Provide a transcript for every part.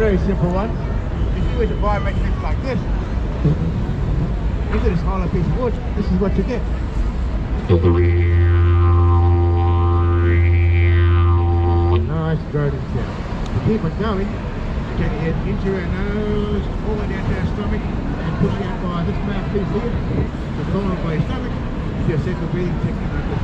Very simple one. If you were to buy magnets like this, into this hollow piece of wood, this is what you get. Nice garden sound. To keep it going, you take it into your nose, all the way down to your stomach, and push out by this mouthpiece here, the corner by your stomach, to your simple breathing technique like this.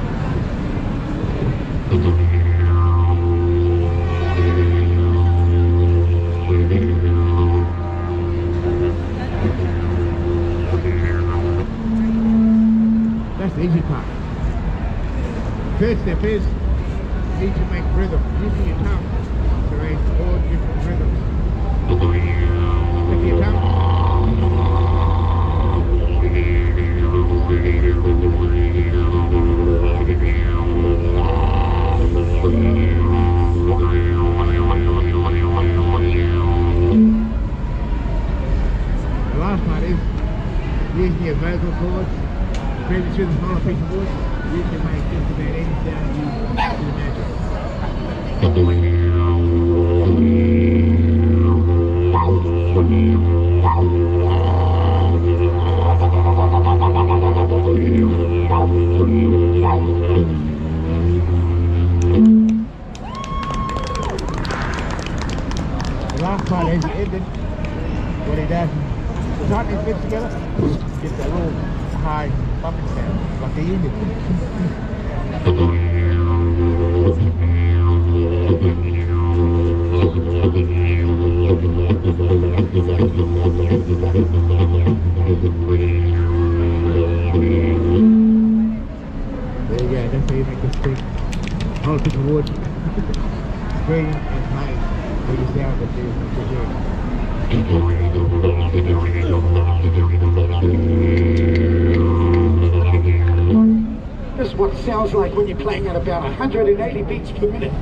That's the easy part. First step is you need to make rhythm using your tongue to raise all different rhythms. With your tongue. The last part is using your vocal cords. Breathing through the smaller piece of wood, you can make just about any sound you imagine. The last part is ended. What he does, tighten his bits together, get that little high bumping sound, like the engine. There you go, that's how you make this thing. Hold it towards screen and play with the sound that you hear. This is what it sounds like when you're playing at about 180 beats per minute.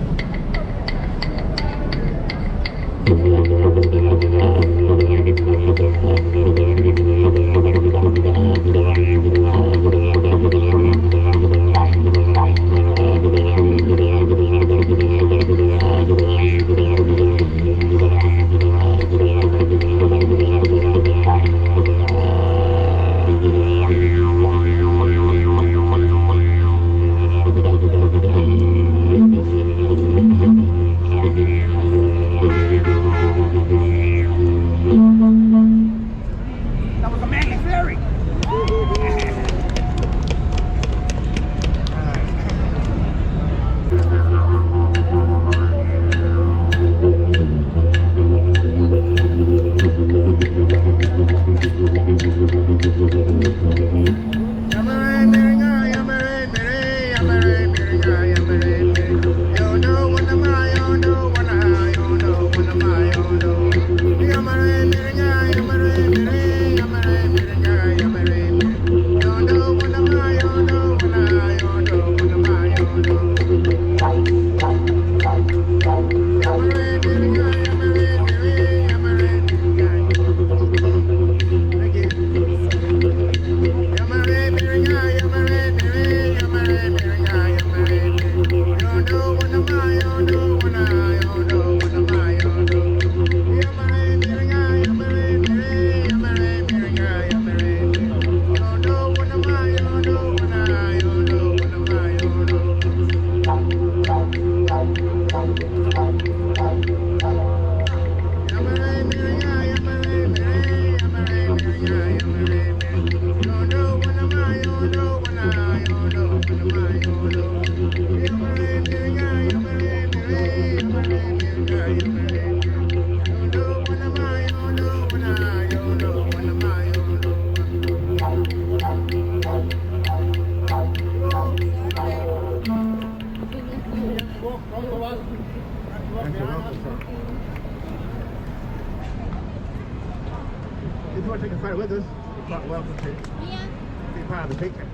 If you want to take a photo with us, you're quite welcome to. Yeah. Be part of the picture.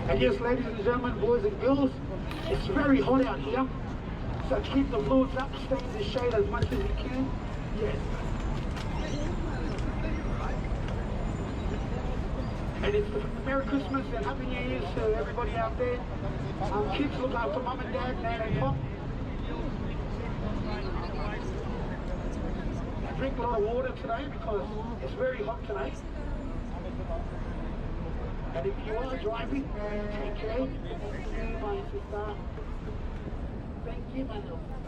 And yes, ladies and gentlemen, boys and girls, it's very hot out here. So keep the fluids up, stay in the shade as much as you can. Yes. And it's Merry Christmas and Happy New Year's to everybody out there. Kids, look after Mum and Dad, Nan and Pop. Drink a lot of water today because it's very hot today. And if you are driving, take care. Thank you, my sister. Thank you, my love.